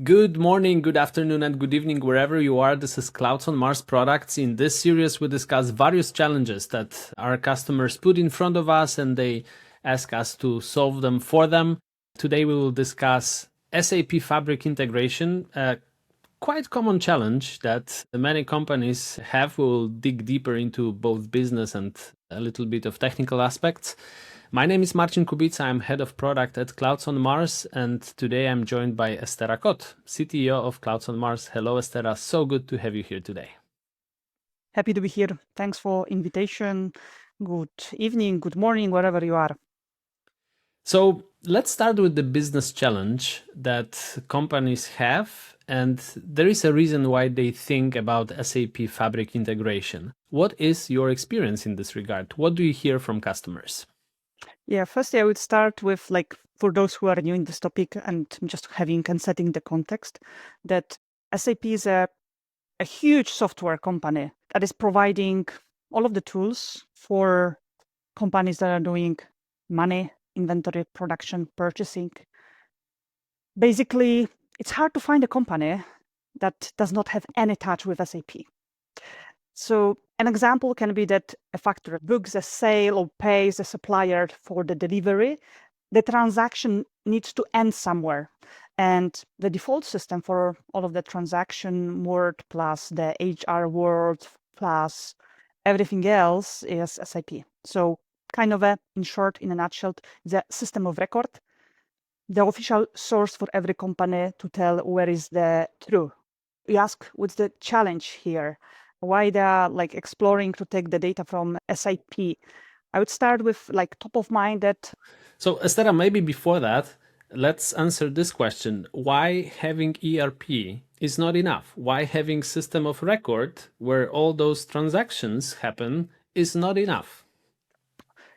Good morning, good afternoon, and good evening, wherever you are. This is Clouds on Mars Products. In this series, we discuss various challenges that our customers put in front of us and they ask us to solve them for them. Today, we will discuss SAP Fabric integration, a quite common challenge that many companies have. We will dig deeper into both business and a little bit of technical aspects. My name is Marcin Kubica. I'm head of product at Clouds on Mars, and today I'm joined by Estera Kot, CTO of Clouds on Mars. Hello, Estera. So good to have you here today. Happy to be here. Thanks for invitation. Good evening, good morning, wherever you are. So let's start with the business challenge that companies have, and there is a reason why they think about SAP Fabric integration. What is your experience in this regard? What do you hear from customers? Yeah, firstly, I would start with for those who are new in this topic and just having and setting the context that SAP is a huge software company that is providing all of the tools for companies that are doing money, inventory, production, purchasing. Basically, it's hard to find a company that does not have any touch with SAP. So an example can be that a factory books a sale or pays a supplier for the delivery. The transaction needs to end somewhere. And the default system for all of the transaction word plus the HR word plus everything else is SAP. So kind of in short, in a nutshell, the system of record, the official source for every company to tell where is the true. You ask, what's the challenge here? Why they are exploring to take the data from SAP? I would start with top of mind that. So, Estera, maybe before that, let's answer this question. Why having ERP is not enough? Why having system of record where all those transactions happen is not enough?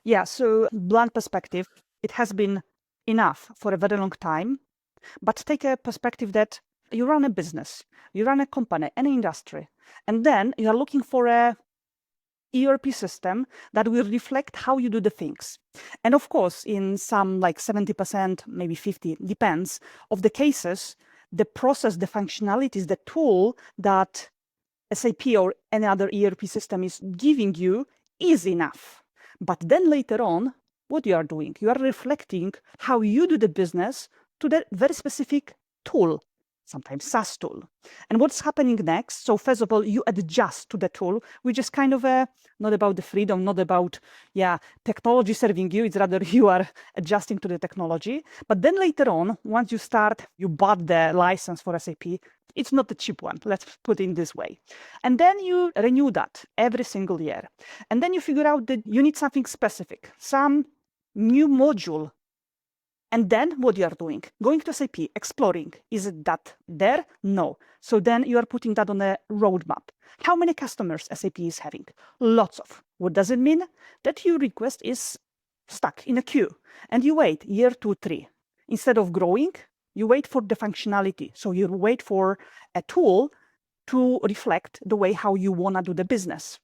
Yeah, so blunt perspective, it has been enough for a very long time. But take a perspective that you run a business, you run a company, an industry, and then you are looking for a ERP system that will reflect how you do the things. And of course, in some 70%, maybe 50, depends of the cases, the process, the functionalities, the tool that SAP or any other ERP system is giving you is enough. But then later on, what you are doing, you are reflecting how you do the business to the very specific tool, sometimes SaaS tool. And what's happening next? So first of all, you adjust to the tool, which is kind of not about the freedom, not about, technology serving you. It's rather you are adjusting to the technology. But then later on, once you bought the license for SAP, it's not the cheap one, let's put it this way. And then you renew that every single year. And then you figure out that you need something specific, some new module. And then what you are doing? Going to SAP, exploring. Is it that there? No. So then you are putting that on a roadmap. How many customers SAP is having? Lots of. What does it mean? That your request is stuck in a queue and you wait year 2, 3. Instead of growing, you wait for the functionality. So you wait for a tool to reflect the way how you want to do the business.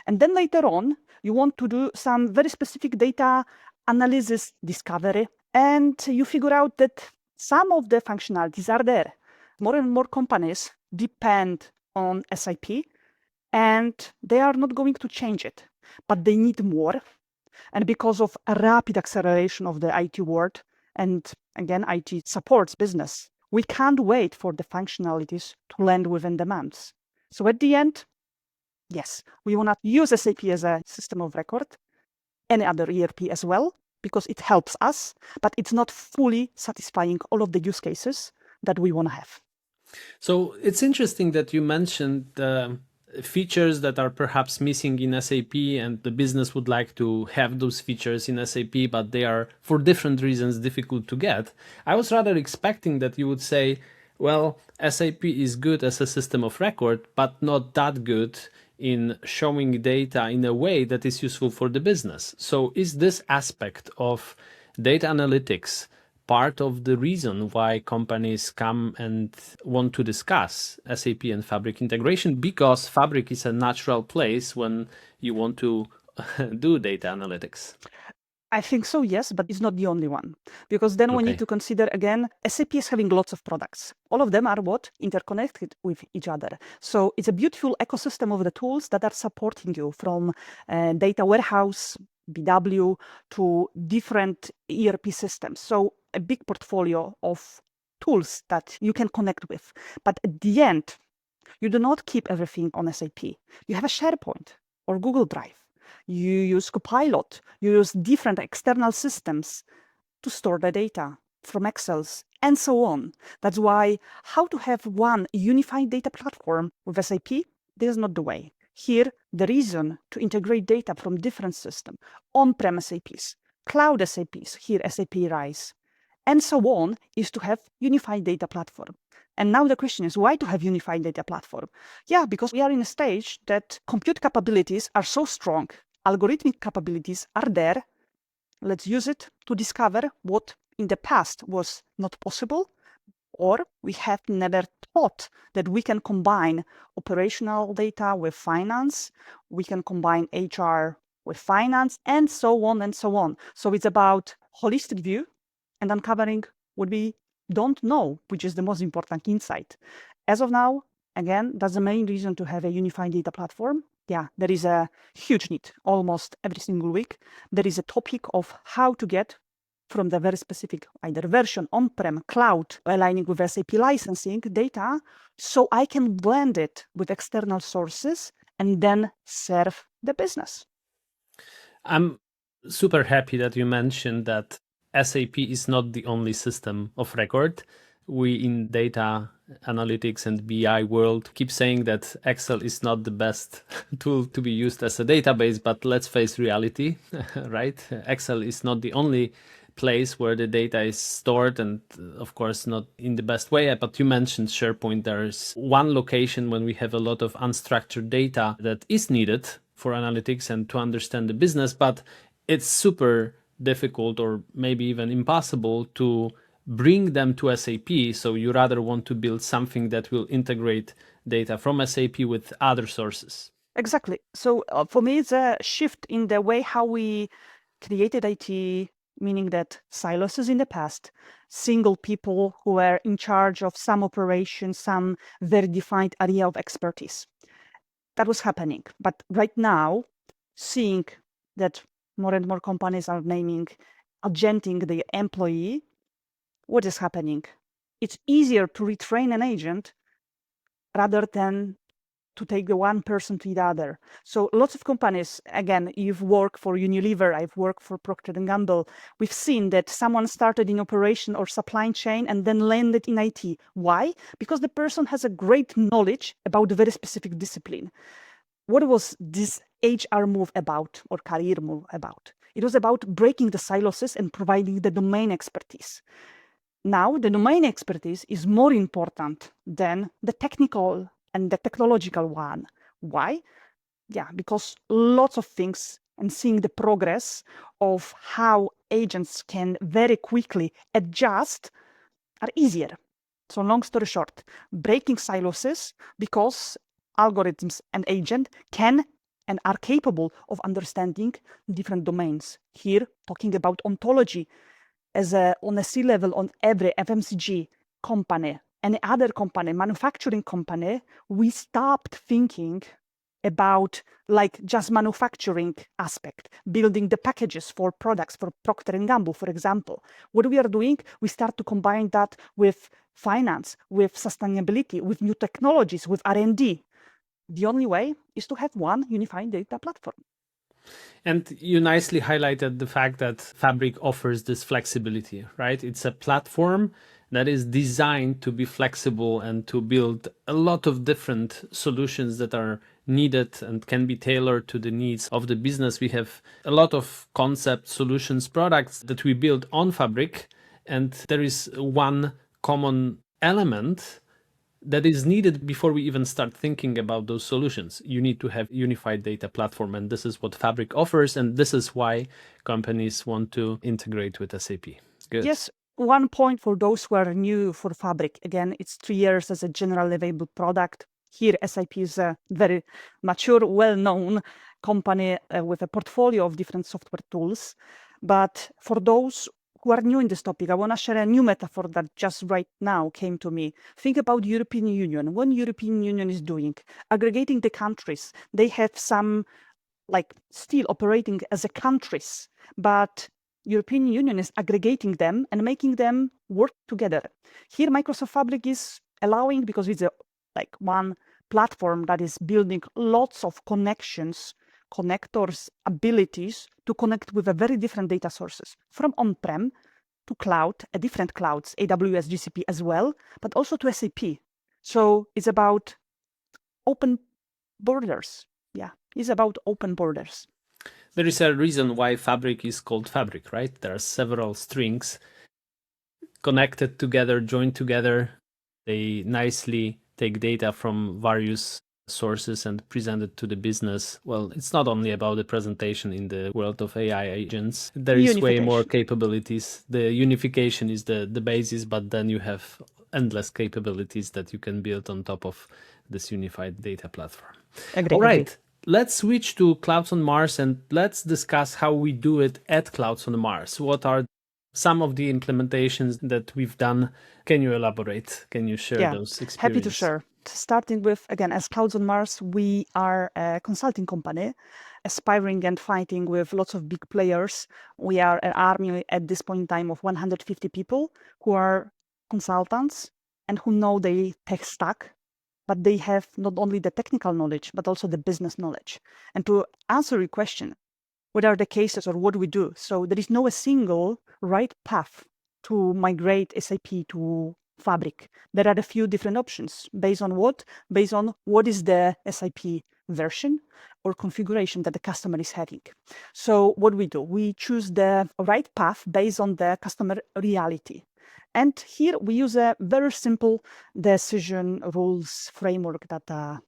And then later on, you want to do some very specific data analysis discovery, and you figure out that some of the functionalities are there. More and more companies depend on SAP, and they are not going to change it, but they need more. And because of a rapid acceleration of the IT world, and again, IT supports business, we can't wait for the functionalities to land within demands. So at the end, yes, we want to use SAP as a system of record, any other ERP as well, because it helps us, but it's not fully satisfying all of the use cases that we want to have. So it's interesting that you mentioned features that are perhaps missing in SAP, and the business would like to have those features in SAP, but they are, for different reasons, difficult to get. I was rather expecting that you would say, well, SAP is good as a system of record, but not that good in showing data in a way that is useful for the business. So is this aspect of data analytics part of the reason why companies come and want to discuss SAP and Fabric integration? Because Fabric is a natural place when you want to do data analytics. I think so, yes, but it's not the only one. Because then we need to consider, again, SAP is having lots of products. All of them are what? Interconnected with each other. So it's a beautiful ecosystem of the tools that are supporting you, from data warehouse, BW, to different ERP systems. So a big portfolio of tools that you can connect with. But at the end, you do not keep everything on SAP. You have a SharePoint or Google Drive. You use Copilot. You use different external systems to store the data from Excels and so on. That's why how to have one unified data platform with SAP, this is not the way. Here, the reason to integrate data from different systems, on-prem SAPs, cloud SAPs, here SAP RISE, and so on, is to have unified data platform. And now the question is, why to have unified data platform? Yeah, because we are in a stage that compute capabilities are so strong, algorithmic capabilities are there. Let's use it to discover what in the past was not possible, or we have never thought that we can combine operational data with finance, we can combine HR with finance, and so on and so on. So it's about holistic view and uncovering what we don't know, which is the most important insight. As of now, again, that's the main reason to have a unified data platform. Yeah, there is a huge need almost every single week. There is a topic of how to get from the very specific either version, on-prem, cloud, aligning with SAP licensing data, so I can blend it with external sources and then serve the business. I'm super happy that you mentioned that SAP is not the only system of record. We in data analytics and BI world keep saying that Excel is not the best tool to be used as a database, but let's face reality, right? Excel is not the only place where the data is stored, and of course not in the best way. But you mentioned SharePoint. There's one location when we have a lot of unstructured data that is needed for analytics and to understand the business, but it's super difficult or maybe even impossible to bring them to SAP. So you rather want to build something that will integrate data from SAP with other sources. Exactly. So for me, it's a shift in the way how we created IT, meaning that silos in the past, single people who were in charge of some operation, some very defined area of expertise. That was happening. But right now, seeing that more and more companies are naming, agenting the employee, what is happening? It's easier to retrain an agent rather than to take the one person to the other. So lots of companies, again, you've worked for Unilever, I've worked for Procter & Gamble. We've seen that someone started in operation or supply chain and then landed in IT. Why? Because the person has a great knowledge about a very specific discipline. What was this HR move about or career move about? It was about breaking the silos and providing the domain expertise. Now, the domain expertise is more important than the technical and the technological one. Why? Yeah, because lots of things and seeing the progress of how agents can very quickly adjust are easier. So long story short, breaking silos because algorithms and agent can and are capable of understanding different domains. Here, talking about ontology, on a C-level on every FMCG company, any other company, manufacturing company, we stopped thinking about like just manufacturing aspect, building the packages for products for Procter & Gamble, for example. What we are doing, we start to combine that with finance, with sustainability, with new technologies, with R&D. The only way is to have one unified data platform. And you nicely highlighted the fact that Fabric offers this flexibility, right? It's a platform that is designed to be flexible and to build a lot of different solutions that are needed and can be tailored to the needs of the business. We have a lot of concept solutions products that we build on Fabric, and there is one common element that is needed before we even start thinking about those solutions. You need to have unified data platform, and this is what Fabric offers, and this is why companies want to integrate with SAP. Good. Yes, one point for those who are new for Fabric. Again, it's 3 years as a general available product. Here, SAP is a very mature, well-known company with a portfolio of different software tools. But for those who are new in this topic, I want to share a new metaphor that just right now came to me. Think about European Union. What European Union is doing, aggregating the countries. They have some still operating as a countries, but European Union is aggregating them and making them work together. Here, Microsoft Fabric is allowing, because it's one platform that is building lots of connections, connectors, abilities to connect with a very different data sources from on-prem to cloud, different clouds, AWS, GCP as well, but also to SAP. So it's about open borders. Yeah, it's about open borders. There is a reason why Fabric is called Fabric, right? There are several strings connected together, joined together. They nicely take data from various sources and present it to the business. Well, it's not only about the presentation in the world of AI agents. There is way more capabilities. The unification is the basis, but then you have endless capabilities that you can build on top of this unified data platform. All right. Let's switch to Clouds on Mars and let's discuss how we do it at Clouds on Mars. What are some of the implementations that we've done? Can you elaborate? Can you share those experiences? Happy to share. Starting with, again, as Clouds on Mars, we are a consulting company, aspiring and fighting with lots of big players. We are an army at this point in time of 150 people who are consultants and who know the tech stack, but they have not only the technical knowledge, but also the business knowledge. And to answer your question, what are the cases or what do we do? So there is no a single right path to migrate SAP to Fabric. There are a few different options. Based on what? Based on what is the SAP version or configuration that the customer is having. So what we do? We choose the right path based on the customer reality. And here we use a very simple decision rules framework that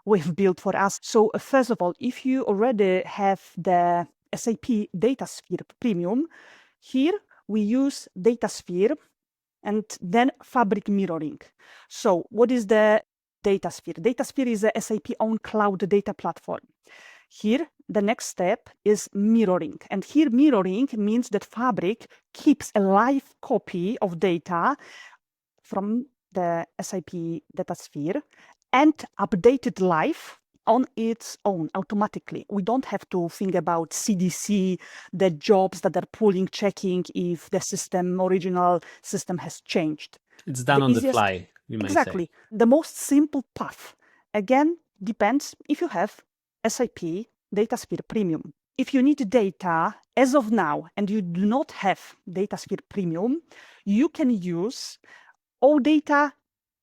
we've built for us. So first of all, if you already have the SAP Datasphere Premium, here we use Datasphere and then Fabric mirroring. So what is the Datasphere? Datasphere is a SAP own cloud data platform. Here, the next step is mirroring. And here mirroring means that Fabric keeps a live copy of data from the SAP Datasphere and updated live on its own automatically. We don't have to think about CDC, the jobs that are pulling, checking if the original system has changed. It's done on the fly, you may say. Exactly. The most simple path, again, depends if you have SAP Datasphere Premium. If you need data as of now and you do not have Datasphere Premium, you can use OData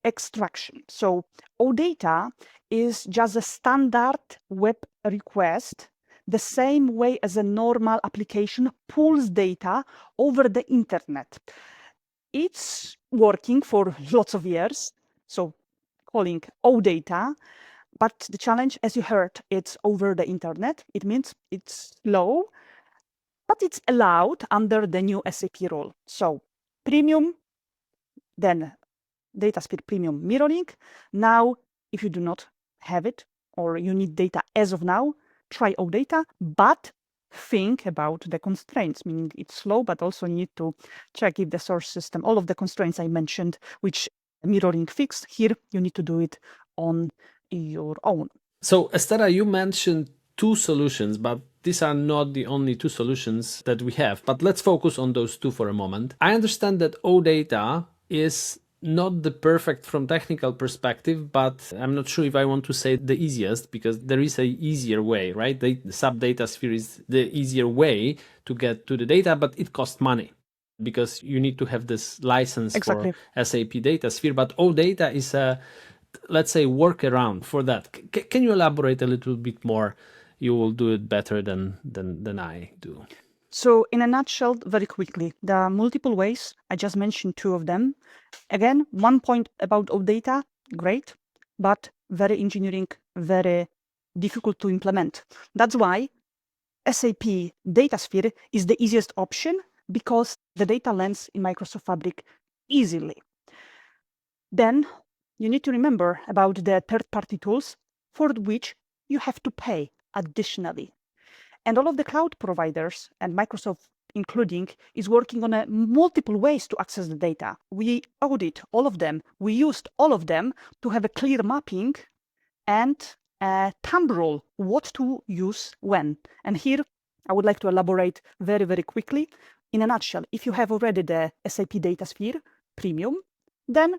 extraction. So OData is just a standard web request, the same way as a normal application pulls data over the internet. It's working for lots of years, so calling OData, but the challenge, as you heard, it's over the internet. It means it's slow, but it's allowed under the new SAP rule. So premium, then Datasphere Premium mirroring. Now, if you do not have it or you need data as of now, try OData, but think about the constraints, meaning it's slow, but also need to check if the source system, all of the constraints I mentioned, which mirroring fixed, here you need to do it on your own. So Estera, you mentioned two solutions, but these are not the only two solutions that we have. But let's focus on those two for a moment. I understand that OData is not the perfect from technical perspective, but I'm not sure if I want to say the easiest, because there is a easier way, right? The SAP Datasphere is the easier way to get to the data, but it costs money because you need to have this license for SAP Datasphere. But OData is a, let's say, workaround for that. Can you elaborate a little bit more? You will do it better than I do. So in a nutshell, very quickly, there are multiple ways. I just mentioned two of them. Again, one point about OData, great, but very engineering, very difficult to implement. That's why SAP Datasphere is the easiest option, because the data lands in Microsoft Fabric easily. Then you need to remember about the third-party tools for which you have to pay additionally. And all of the cloud providers, and Microsoft including, is working on multiple ways to access the data. We audit all of them. We used all of them to have a clear mapping and a thumb rule, what to use when. And here I would like to elaborate very, very quickly. In a nutshell, if you have already the SAP Datasphere Premium, then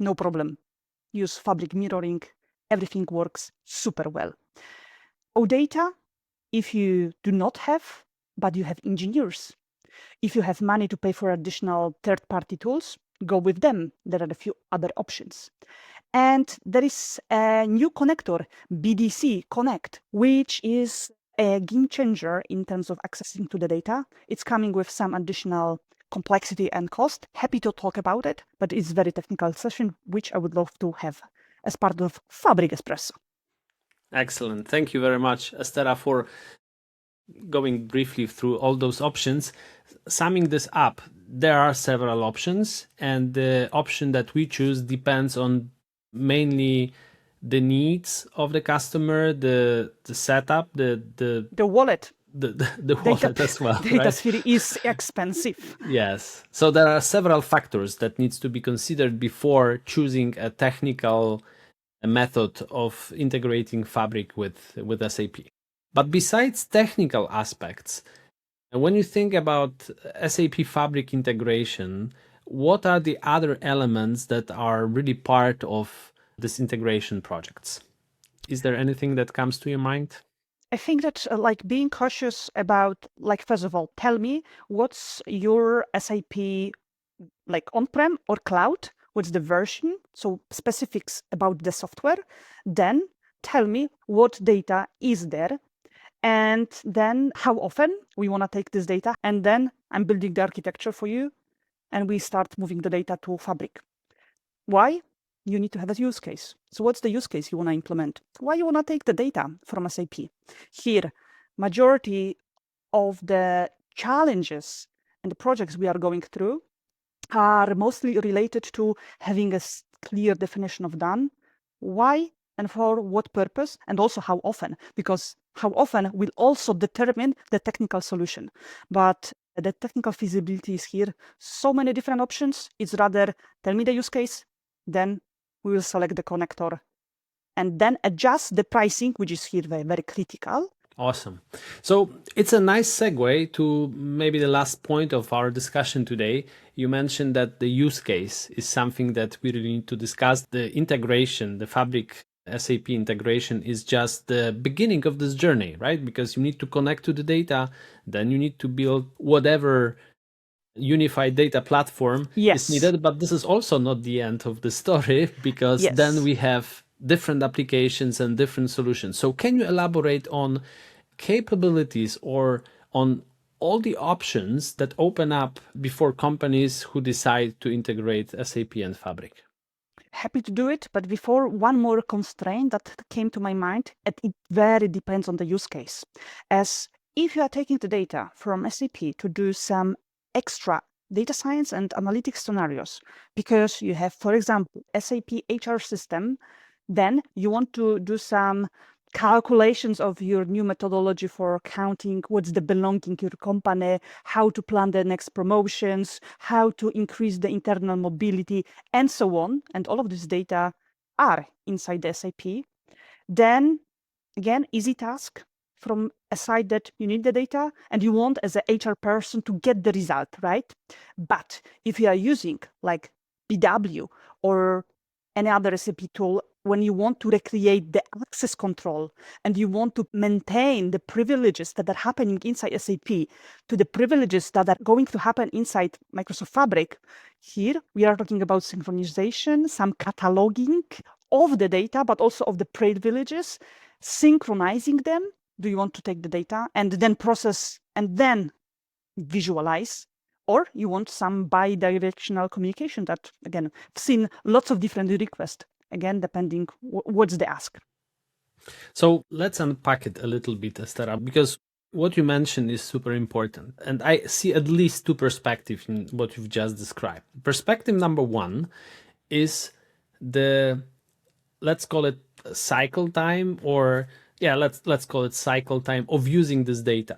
no problem. Use Fabric mirroring. Everything works super well. OData, if you do not have, but you have engineers, if you have money to pay for additional third-party tools, go with them. There are a few other options. And there is a new connector, BDC Connect, which is a game changer in terms of accessing to the data. It's coming with some additional complexity and cost. Happy to talk about it, but it's a very technical session, which I would love to have as part of Fabric Espresso. Excellent. Thank you very much, Estera, for going briefly through all those options. Summing this up, there are several options, and the option that we choose depends on mainly the needs of the customer, the setup, the wallet. The wallet as well. Datasphere right? is expensive. Yes. So there are several factors that needs to be considered before choosing a technical method of integrating Fabric with SAP. But besides technical aspects, when you think about SAP Fabric integration, what are the other elements that are really part of this integration projects? Is there anything that comes to your mind? I think that like being cautious about, like, first of all, tell me what's your SAP like on-prem or cloud, what's the version, so specifics about the software. Then tell me what data is there, and then how often we want to take this data, and then I'm building the architecture for you, and we start moving the data to Fabric. Why? You need to have a use case. So what's the use case you want to implement? Why you want to take the data from SAP? Here, majority of the challenges and the projects we are going through are mostly related to having a clear definition of done, why and for what purpose, and also how often, because how often will also determine the technical solution. But the technical feasibility is here. So many different options. It's rather tell me the use case, then we will select the connector and then adjust the pricing, which is here very, very critical. Awesome. So it's a nice segue to maybe the last point of our discussion today. You mentioned that the use case is something that we really need to discuss. The integration, the Fabric SAP integration is just the beginning of this journey, right? Because you need to connect to the data, then you need to build whatever unified data platform is needed. But this is also not the end of the story, because then we have different applications and different solutions. So can you elaborate on capabilities or on all the options that open up before companies who decide to integrate SAP and Fabric? Happy to do it, but before, one more constraint that came to my mind, and it very depends on the use case. As if you are taking the data from SAP to do some extra data science and analytics scenarios, because you have, for example, SAP HR system, then you want to do some calculations of your new methodology for counting what's the belonging to your company, how to plan the next promotions, how to increase the internal mobility, and so on. And all of this data are inside the SAP. Then, again, easy task from a side that you need the data and you want as an HR person to get the result, right? But if you are using like BW or any other SAP tool, when you want to recreate the access control and you want to maintain the privileges that are happening inside SAP to the privileges that are going to happen inside Microsoft Fabric, here we are talking about synchronization, some cataloging of the data, but also of the privileges, synchronizing them. Do you want to take the data and then process and then visualize? Or you want some bi-directional communication that, again, I've seen lots of different requests, again, depending what's the ask. So let's unpack it a little bit, Estera, because what you mentioned is super important. And I see at least two perspectives in what you've just described. Perspective number one is the, let's call it cycle time or let's call it cycle time of using this data.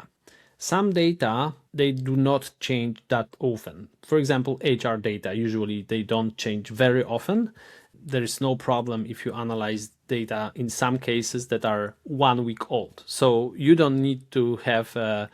Some data, they do not change that often. For example, HR data, usually they don't change very often. There is no problem if you analyze data in some cases that are 1 week old. So you don't need to have a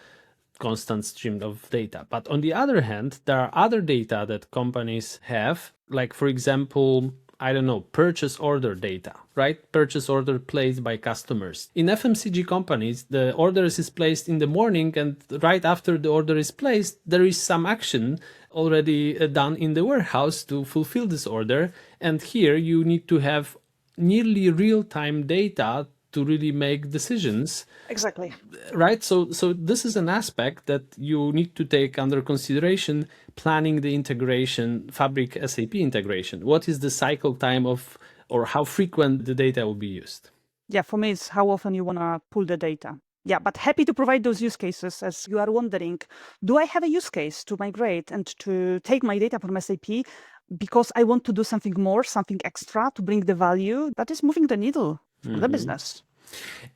constant stream of data. But on the other hand, there are other data that companies have, like, for example, I don't know, purchase order data, right? Purchase order placed by customers. In FMCG companies, the order is placed in the morning, and right after the order is placed, there is some action already done in the warehouse to fulfill this order. And here you need to have nearly real-time data to really make decisions. Exactly. Right. So this is an aspect that you need to take under consideration planning the integration, Fabric SAP integration. What is the cycle time of, or how frequent the data will be used? Yeah, for me, it's how often you want to pull the data. Yeah, but happy to provide those use cases. As you are wondering, do I have a use case to migrate and to take my data from SAP because I want to do something more, something extra to bring the value that is moving the needle for the business?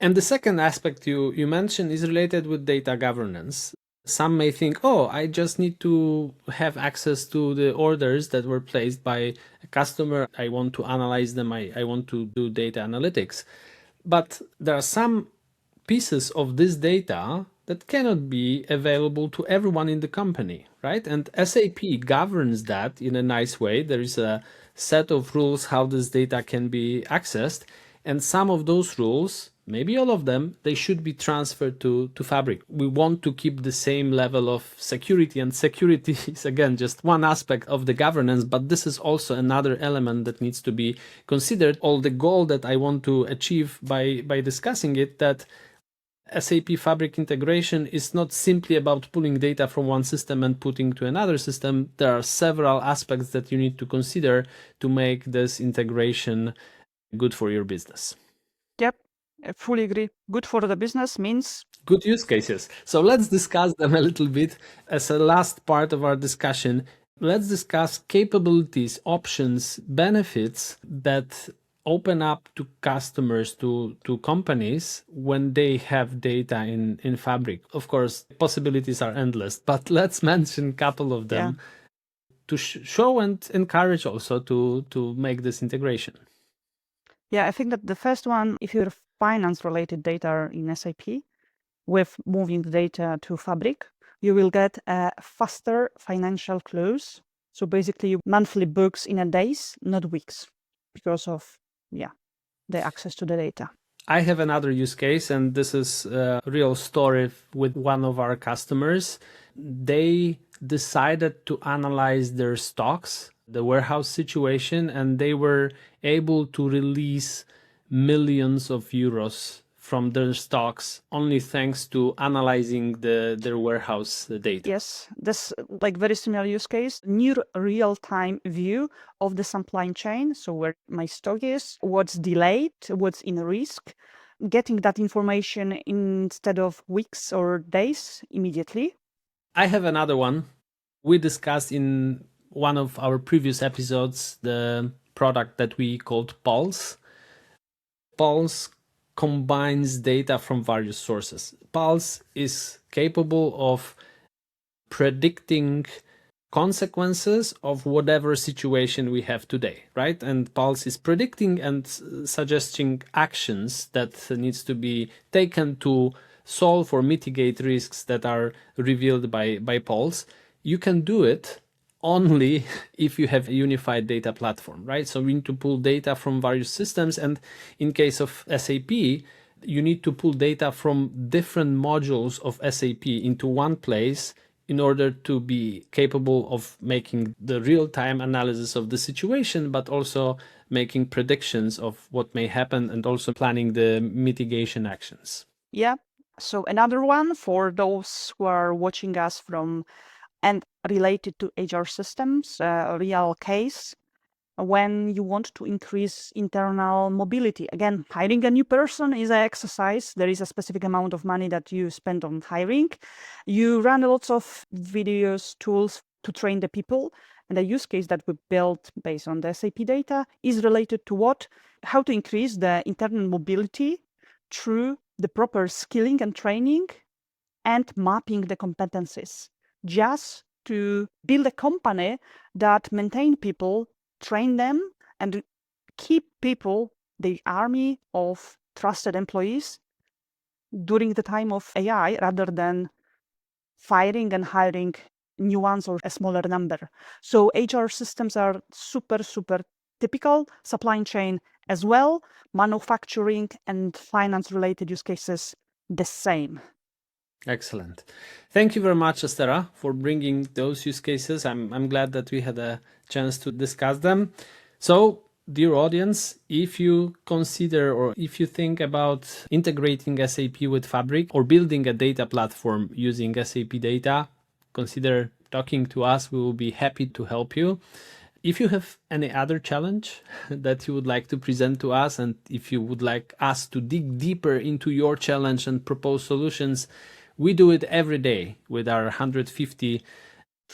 And the second aspect you mentioned is related with data governance. Some may think, oh, I just need to have access to the orders that were placed by a customer. I want to analyze them. I want to do data analytics. But there are some pieces of this data that cannot be available to everyone in the company, right? And SAP governs that in a nice way. There is a set of rules how this data can be accessed. And some of those rules, maybe all of them, they should be transferred to Fabric. We want to keep the same level of security, and security is, again, just one aspect of the governance, but this is also another element that needs to be considered. All the goal that I want to achieve by discussing it, that SAP Fabric integration is not simply about pulling data from one system and putting to another system. There are several aspects that you need to consider to make this integration good for your business. Yep, I fully agree. Good for the business means good use cases. So let's discuss them a little bit. As a last part of our discussion, let's discuss capabilities, options, benefits that open up to customers, to companies when they have data in Fabric. Of course, possibilities are endless, but let's mention a couple of them to show and encourage also to make this integration. Yeah, I think that the first one, if you're finance-related data in SAP, with moving data to Fabric, you will get a faster financial close. So basically, monthly books in a days, not weeks, because of the access to the data. I have another use case, and this is a real story with one of our customers. They decided to analyze their stocks, the warehouse situation, and they were able to release millions of euros from their stocks only thanks to analyzing their warehouse data. Yes, that's like very similar use case, near real-time view of the supply chain. So where my stock is, what's delayed, what's in risk, getting that information instead of weeks or days immediately. I have another one. We discussed in one of our previous episodes the product that we called Pulse. Pulse combines data from various sources. Pulse is capable of predicting consequences of whatever situation we have today, right? And Pulse is predicting and suggesting actions that needs to be taken to solve or mitigate risks that are revealed by Pulse. You can do it only if you have a unified data platform, right? So we need to pull data from various systems. And in case of SAP, you need to pull data from different modules of SAP into one place in order to be capable of making the real-time analysis of the situation, but also making predictions of what may happen and also planning the mitigation actions. Yeah. So another one for those who are watching us from and related to HR systems, a real case when you want to increase internal mobility. Again, hiring a new person is an exercise. There is a specific amount of money that you spend on hiring. You run lots of videos, tools to train the people. And the use case that we built based on the SAP data is related to what? How to increase the internal mobility through the proper skilling and training and mapping the competencies, just to build a company that maintain people, train them, and keep people, the army of trusted employees during the time of AI, rather than firing and hiring new ones or a smaller number. So HR systems are super, super typical, supply chain as well, manufacturing and finance related use cases the same. Excellent. Thank you very much, Estera, for bringing those use cases. I'm glad that we had a chance to discuss them. So, dear audience, if you consider or if you think about integrating SAP with Fabric or building a data platform using SAP data, consider talking to us. We will be happy to help you. If you have any other challenge that you would like to present to us, and if you would like us to dig deeper into your challenge and propose solutions, we do it every day with our 150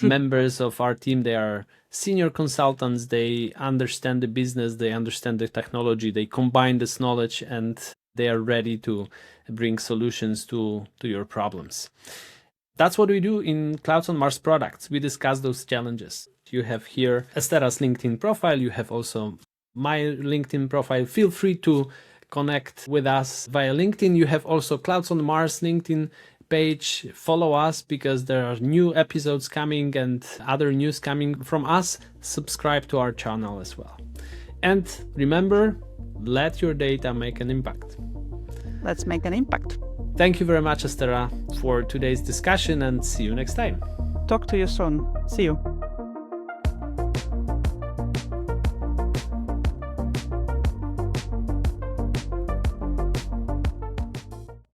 members of our team. They are senior consultants. They understand the business. They understand the technology. They combine this knowledge and they are ready to bring solutions to your problems. That's what we do in Clouds on Mars products. We discuss those challenges. You have here Estera's LinkedIn profile. You have also my LinkedIn profile. Feel free to connect with us via LinkedIn. You have also Clouds on Mars LinkedIn page. Follow us because there are new episodes coming and other news coming from us. Subscribe to our channel as well. And remember, let your data make an impact. Let's make an impact. Thank you very much, Estera, for today's discussion, and see you next time. Talk to you soon. See you.